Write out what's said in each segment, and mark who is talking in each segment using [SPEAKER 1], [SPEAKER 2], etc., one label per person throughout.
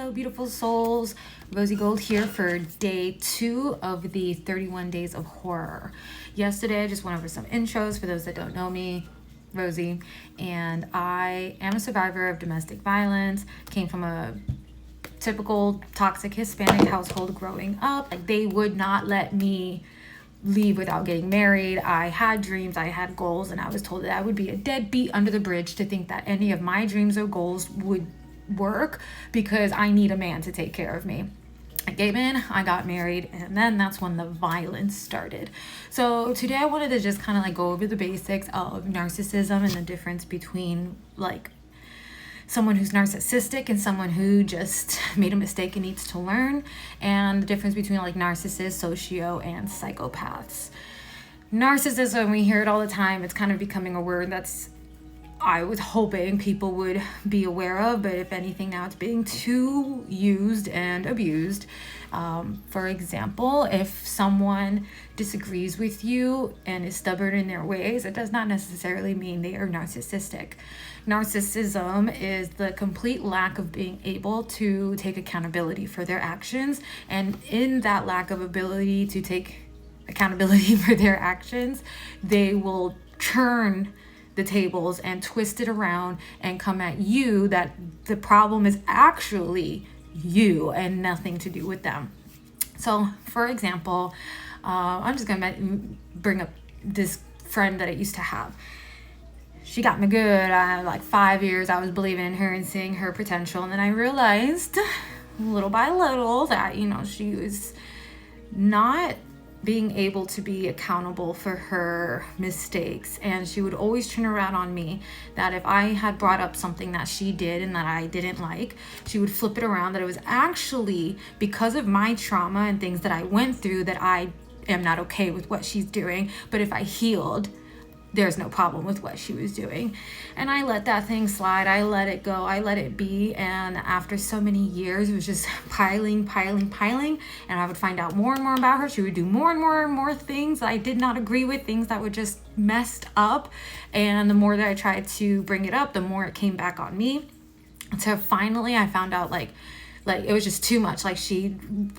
[SPEAKER 1] Hello, beautiful souls. Rosie Gold here for day 2 of the 31 Days of Horror. Yesterday, I just went over some intros for those that don't know me, Rosie, and I am a survivor of domestic violence, came from a typical toxic Hispanic household growing up. Like, they would not let me leave without getting married. I had dreams, I had goals, and I was told that I would be a deadbeat under the bridge to think that any of my dreams or goals would work because I need a man to take care of me. I gave in, I got married, and then that's when the violence started. So today I wanted to just kind of like go over the basics of narcissism and the difference between like someone who's narcissistic and someone who just made a mistake and needs to learn, and the difference between like narcissists, socio, and psychopaths. Narcissism, we hear it all the time. It's kind of becoming a word that's I was hoping people would be aware of, but if anything, now it's being too used and abused. For example, if someone disagrees with you and is stubborn in their ways, it does not necessarily mean they are narcissistic. Narcissism is the complete lack of being able to take accountability for their actions, and in that lack of ability to take accountability for their actions, they will turn the tables and twist it around and come at you that the problem is actually you and nothing to do with them. So for example, I'm just gonna bring up this friend that I used to have. She got me good. Like 5 years I was believing in her and seeing her potential, and then I realized little by little that, you know, she was not being able to be accountable for her mistakes, and she would always turn around on me that if I had brought up something that she did and that I didn't like, she would flip it around that it was actually because of my trauma and things that I went through that I am not okay with what she's doing, but if I healed, there's no problem with what she was doing. And I let that thing slide. I let it go. I let it be. And after so many years, it was just piling. And I would find out more and more about her. She would do more and more things I did not agree with, things that were just messed up. And the more that I tried to bring it up, the more it came back on me. So finally, I found out like it was just too much. Like, she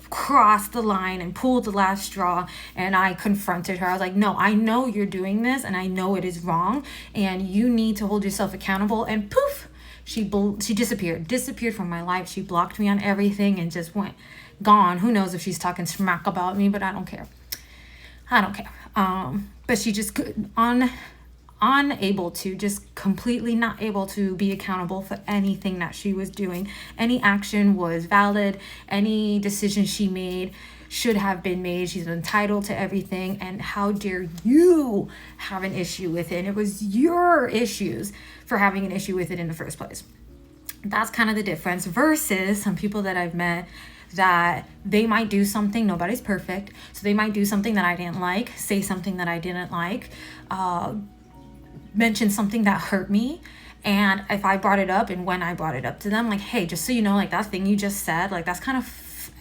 [SPEAKER 1] crossed the line and pulled the last straw, and I confronted her. I was like, no, I know you're doing this and I know it is wrong and you need to hold yourself accountable. And poof, she disappeared from my life. She blocked me on everything and just went gone. Who knows if she's talking smack about me, but I don't care. But she just unable to, just completely not able to be accountable for anything that she was doing. Any action was valid. Any decision she made should have been made. She's entitled to everything. And how dare you have an issue with it? And it was your issues for having an issue with it in the first place. That's kind of the difference versus some people that I've met that they might do something, nobody's perfect, so they might do something that I didn't like, say something that I didn't like, mention something that hurt me, and if I brought it up and when I brought it up to them, like, hey, just so you know, like, that thing you just said, like, that's kind of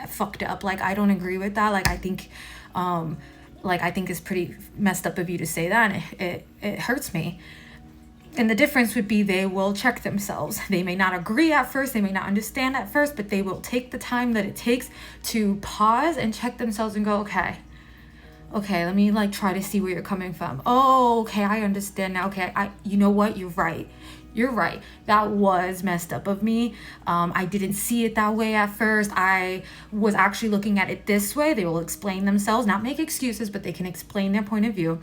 [SPEAKER 1] fucked up, like, I don't agree with that, like, I think it's pretty messed up of you to say that, and it hurts me. And the difference would be they will check themselves. They may not agree at first, they may not understand at first, but they will take the time that it takes to pause and check themselves and go, okay, let me like try to see where you're coming from. Oh, okay, I understand now. Okay, you know what? You're right. That was messed up of me. I didn't see it that way at first. I was actually looking at it this way. They will explain themselves, not make excuses, but they can explain their point of view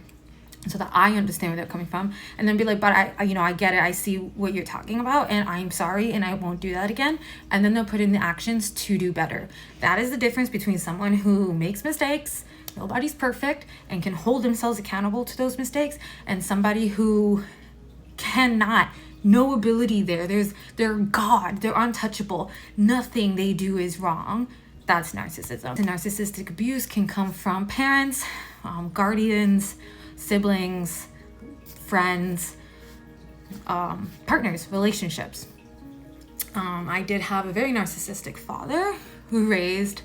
[SPEAKER 1] so that I understand where they're coming from, and then be like, but I get it. I see what you're talking about, and I'm sorry, and I won't do that again. And then they'll put in the actions to do better. That is the difference between someone who makes mistakes, nobody's perfect, and can hold themselves accountable to those mistakes, and somebody who cannot, no ability there. They're God, they're untouchable. Nothing they do is wrong. That's narcissism. The narcissistic abuse can come from parents, guardians, siblings, friends, partners, relationships. I did have a very narcissistic father who raised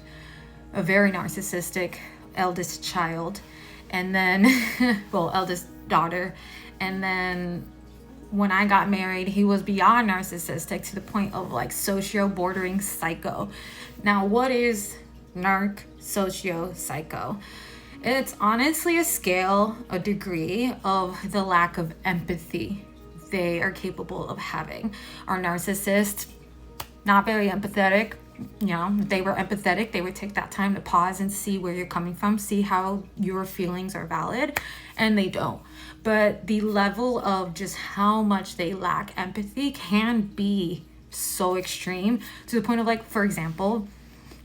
[SPEAKER 1] a very narcissistic eldest child, and then eldest daughter, and then when I got married, he was beyond narcissistic to the point of like socio bordering psycho. Now, what is narc, socio, psycho? It's honestly a scale, a degree of the lack of empathy they are capable of having. Our narcissist, not very empathetic. You know, if they were empathetic, they would take that time to pause and see where you're coming from, see how your feelings are valid, and they don't. But the level of just how much they lack empathy can be so extreme to the point of, like, for example,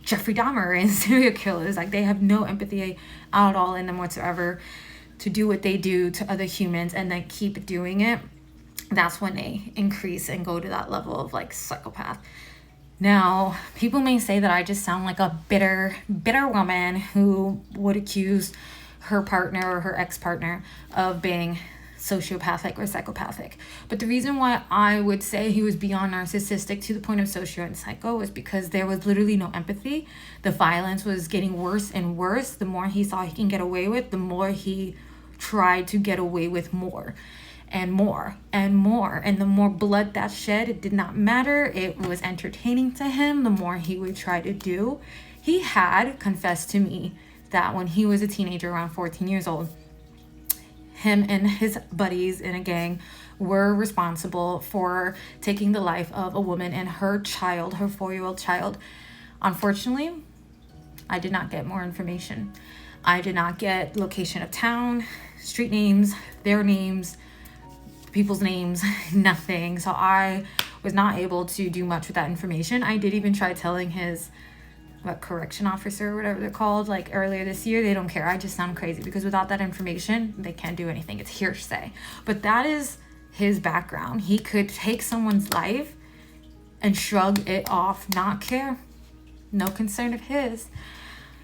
[SPEAKER 1] Jeffrey Dahmer and serial killers. Like, they have no empathy at all in them whatsoever to do what they do to other humans and then keep doing it. That's when they increase and go to that level of like psychopath. Now, people may say that I just sound like a bitter woman who would accuse her partner or her ex-partner of being sociopathic or psychopathic. But the reason why I would say he was beyond narcissistic to the point of socio and psycho was because there was literally no empathy. The violence was getting worse and worse. The more he saw he can get away with, the more he tried to get away with more and more and more. And the more blood that shed, it did not matter. It was entertaining to him. The more he would try to do. He had confessed to me that when he was a teenager, around 14 years old, him and his buddies in a gang were responsible for taking the life of a woman and her child, her 4-year-old child. Unfortunately, I did not get more information. I did not get location of town, street names, their names, people's names, nothing. So I was not able to do much with that information. I did even try telling his correction officer or whatever they're called, like earlier this year. They don't care. I just sound crazy because without that information, they can't do anything. It's hearsay. But that is his background. He could take someone's life and shrug it off, not care, no concern of his.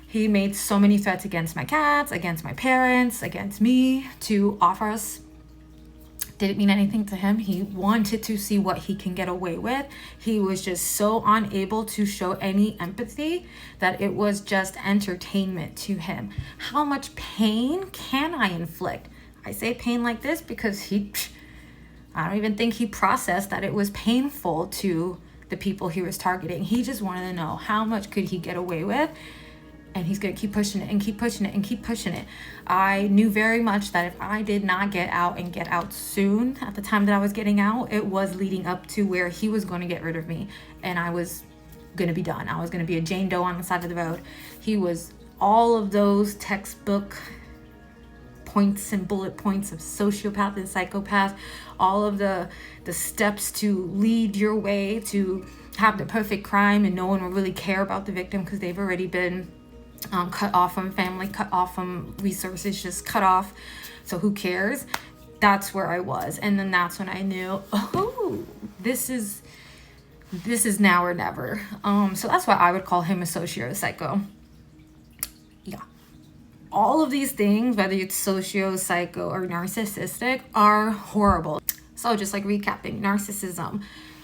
[SPEAKER 1] He made so many threats against my cats, against my parents, against me, to offer us. Didn't mean anything to him. He wanted to see what he can get away with. He was just so unable to show any empathy that it was just entertainment to him. How much pain can I inflict? I say pain like this because I don't even think he processed that it was painful to the people he was targeting. He just wanted to know how much could he get away with. And he's going to keep pushing it and keep pushing it and keep pushing it. I knew very much that if I did not get out and get out soon, at the time that I was getting out, it was leading up to where he was going to get rid of me. And I was going to be done. I was going to be a Jane Doe on the side of the road. He was all of those textbook points and bullet points of sociopath and psychopath. All of the steps to lead your way to have the perfect crime, and no one will really care about the victim because they've already been cut off from family, cut off from resources, just cut off. So who cares? That's where I was. And then that's when I knew, oh, this is now or never. So that's why I would call him a socio-psycho. Yeah. All of these things, whether it's socio, psycho, or narcissistic, are horrible. So just like recapping, narcissism.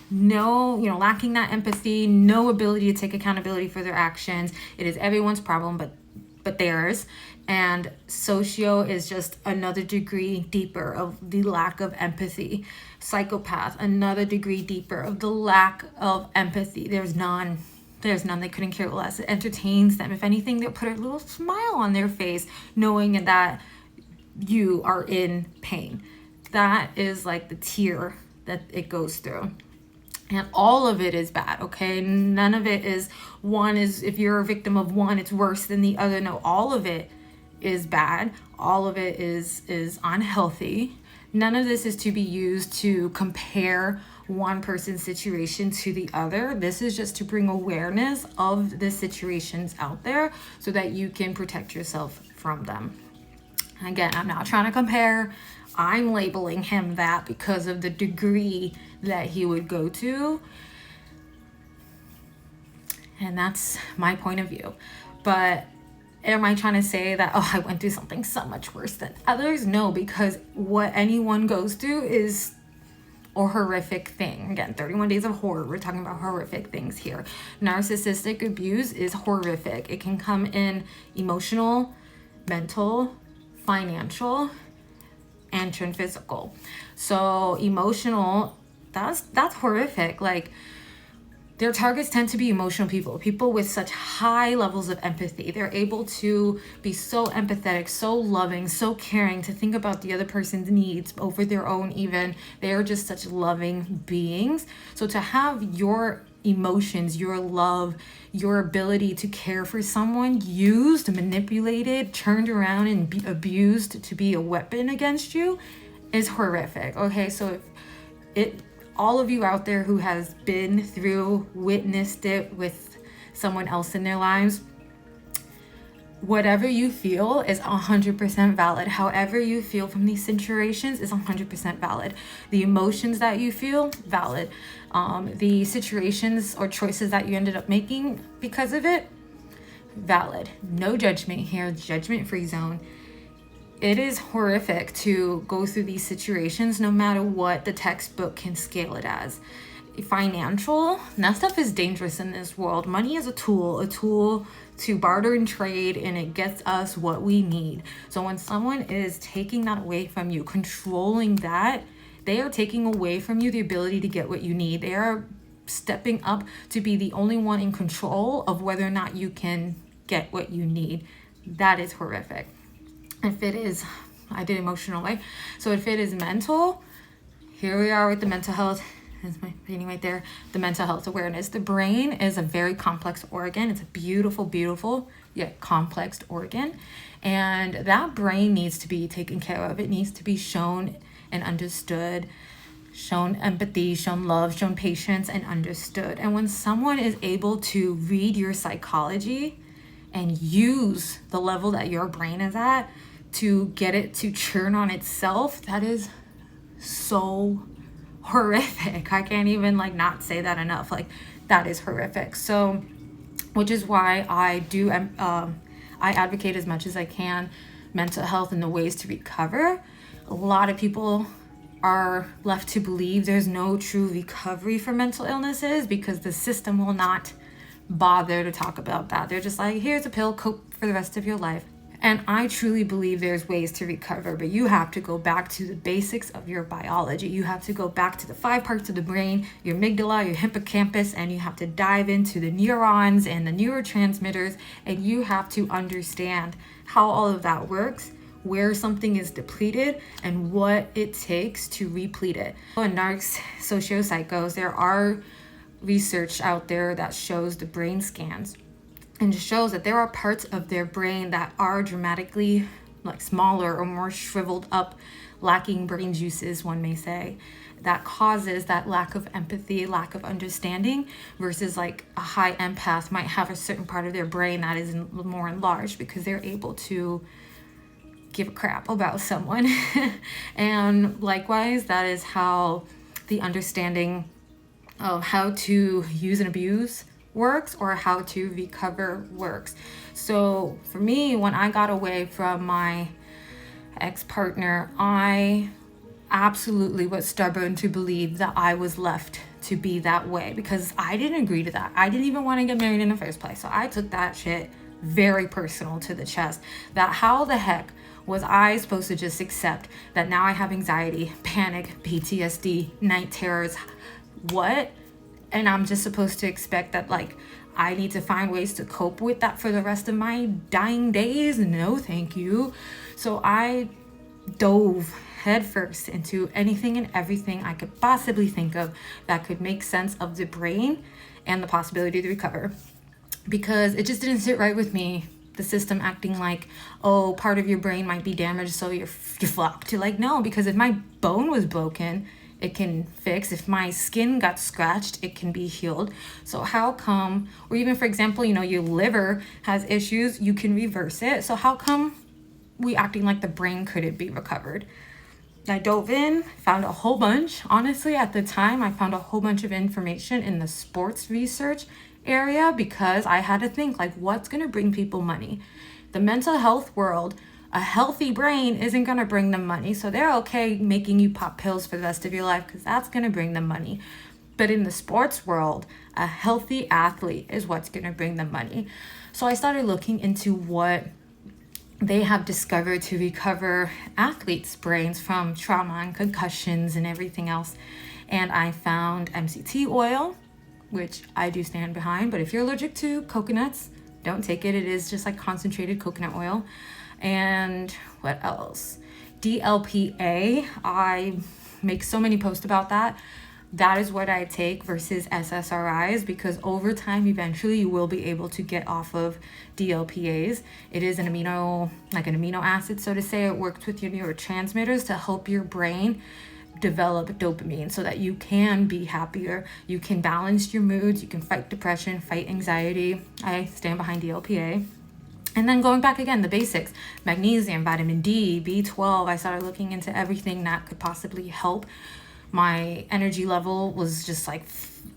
[SPEAKER 1] No, lacking that empathy, no ability to take accountability for their actions. It is everyone's problem but theirs. And socio is just another degree deeper of the lack of empathy. Psychopath, another degree deeper of the lack of empathy. There's none. They couldn't care less. It entertains them. If anything, they'll put a little smile on their face knowing that you are in pain. That is like the tier that it goes through. And all of it is bad, okay? None of it is, one is, if you're a victim of one, it's worse than the other. No, all of it is bad. All of it is unhealthy. None of this is to be used to compare one person's situation to the other. This is just to bring awareness of the situations out there so that you can protect yourself from them. Again, I'm not trying to compare. I'm labeling him that because of the degree that he would go to. And that's my point of view. But am I trying to say that, oh, I went through something so much worse than others? No, because what anyone goes through is a horrific thing. Again, 31 days of horror. We're talking about horrific things here. Narcissistic abuse is horrific. It can come in emotional, mental, financial, and turn physical. So emotional, that's horrific. Like, their targets tend to be emotional people with such high levels of empathy. They're able to be so empathetic, so loving, so caring, to think about the other person's needs over their own even. They are just such loving beings. So to have your emotions, your love, your ability to care for someone used, manipulated, turned around and abused to be a weapon against you is horrific. Okay, so if all of you out there who has been through, witnessed it with someone else in their lives, whatever you feel is 100% valid. However you feel from these situations is 100% valid. The emotions that you feel, valid. The situations or choices that you ended up making because of it, valid. No judgment here, judgment-free zone. It is horrific to go through these situations, no matter what the textbook can scale it as. Financial, that stuff is dangerous in this world. Money is a tool to barter and trade, and it gets us what we need. So when someone is taking that away from you, controlling that, they are taking away from you the ability to get what you need. They are stepping up to be the only one in control of whether or not you can get what you need. That is horrific. If it is, I did emotional, right? So if it is mental, here we are with the mental health. There's my painting right there. The mental health awareness. The brain is a very complex organ. It's a beautiful, beautiful, yet complex organ. And that brain needs to be taken care of. It needs to be shown and understood, shown empathy, shown love, shown patience, and understood. And when someone is able to read your psychology and use the level that your brain is at to get it to churn on itself, that is so horrific. I can't even not say that enough. That is horrific. So, which is why I advocate as much as I can mental health and the ways to recover. A lot of people are left to believe there's no true recovery for mental illnesses because the system will not bother to talk about that. They're just like, here's a pill, cope for the rest of your life. And I truly believe there's ways to recover, but you have to go back to the basics of your biology. You have to go back to the 5 parts of the brain, your amygdala, your hippocampus, and you have to dive into the neurons and the neurotransmitters, and you have to understand how all of that works, where something is depleted, and what it takes to replete it. In narcs, sociopsychos, there are research out there that shows the brain scans and shows that there are parts of their brain that are dramatically smaller or more shriveled up, lacking brain juices, one may say, that causes that lack of empathy, lack of understanding, versus a high empath might have a certain part of their brain that is more enlarged because they're able to give a crap about someone. And likewise, that is how the understanding of how to use and abuse works, or how to recover works. So for me, when I got away from my ex-partner, I absolutely was stubborn to believe that I was left to be that way because I didn't agree to that. I didn't even want to get married in the first place. So I took that shit very personal to the chest. That how the heck was I supposed to just accept that now I have anxiety, panic, PTSD, night terrors, what? And I'm just supposed to expect that I need to find ways to cope with that for the rest of my dying days? No, thank you. So I dove headfirst into anything and everything I could possibly think of that could make sense of the brain and the possibility to recover, because it just didn't sit right with me. The system acting like, oh, part of your brain might be damaged, so you're fucked. No, because if my bone was broken, it can fix. If my skin got scratched, it can be healed. So how come, or even for example, your liver has issues, you can reverse it. So how come we acting like the brain couldn't be recovered? I dove in, found a whole bunch. Honestly, at the time, I found a whole bunch of information in the sports research area because I had to think what's going to bring people money? The mental health world, a healthy brain isn't going to bring them money. So they're okay making you pop pills for the rest of your life because that's going to bring them money. But in the sports world, a healthy athlete is what's going to bring them money. So I started looking into what they have discovered to recover athletes' brains from trauma and concussions and everything else. And I found MCT oil, which I do stand behind, but if you're allergic to coconuts, don't take it. It is just like concentrated coconut oil. And what else? DLPA. I make so many posts about that. That is what I take versus SSRIs, because over time, eventually you will be able to get off of DLPAs. It is an amino acid, so to say. It works with your neurotransmitters to help your brain develop dopamine so that you can be happier. You can balance your moods. You can fight depression, fight anxiety. I stand behind DLPA. And then going back again, the basics, magnesium, vitamin D, B12. I started looking into everything that could possibly help. My energy level was just like,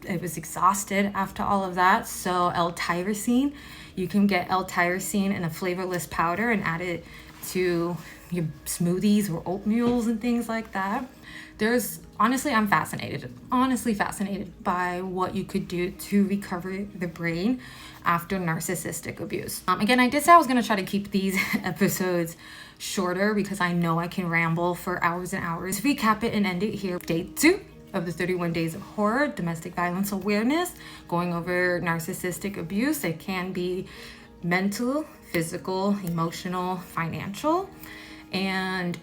[SPEAKER 1] it was exhausted after all of that. So L-tyrosine, you can get L-tyrosine in a flavorless powder and add it to your smoothies or oatmeals and things like that. Honestly, I'm fascinated by what you could do to recover the brain after narcissistic abuse. Again, I did say I was going to try to keep these episodes shorter because I know I can ramble for hours and hours. Recap it and end it here. Day 2 of the 31 Days of Horror, domestic violence awareness, going over narcissistic abuse. It can be mental, physical, emotional, financial, and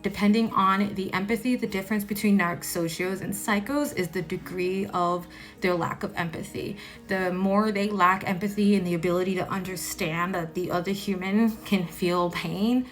[SPEAKER 1] depending on the empathy, the difference between narcs, socios, and psychos is the degree of their lack of empathy. The more they lack empathy and the ability to understand that the other human can feel pain,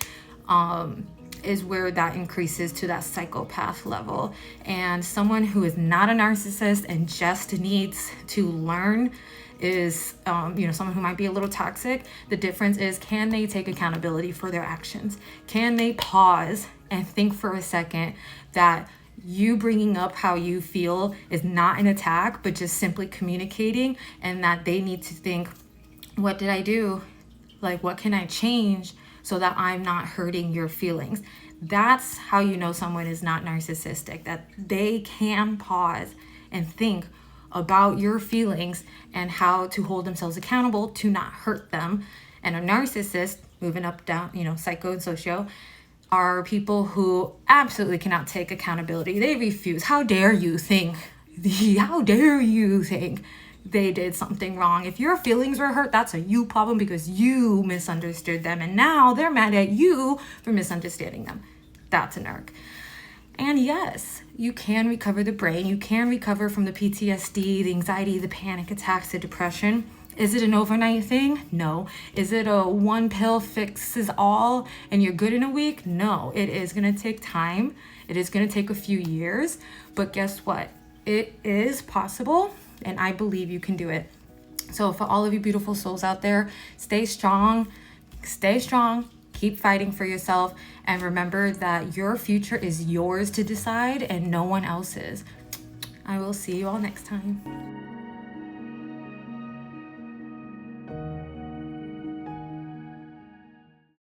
[SPEAKER 1] is where that increases to that psychopath level. And someone who is not a narcissist and just needs to learn is someone who might be a little toxic. The difference is, can they take accountability for their actions? Can they pause and think for a second that you bringing up how you feel is not an attack, but just simply communicating, and that they need to think, what did I do? Like, what can I change so that I'm not hurting your feelings? That's how you know someone is not narcissistic, that they can pause and think about your feelings and how to hold themselves accountable to not hurt them. And a narcissist, moving up, down, psycho and socio, are people who absolutely cannot take accountability. They refuse. How dare you think they did something wrong? If your feelings were hurt, that's a you problem because you misunderstood them, and now they're mad at you for misunderstanding them. That's a narc. And yes, you can recover the brain. You can recover from the PTSD, the anxiety, the panic attacks, the depression. Is it an overnight thing? No. Is it a one pill fixes all and you're good in a week? No. It is going to take time. It is going to take a few years. But guess what? It is possible, and I believe you can do it. So for all of you beautiful souls out there, stay strong. Keep fighting for yourself, and remember that your future is yours to decide and no one else's. I will see you all next time.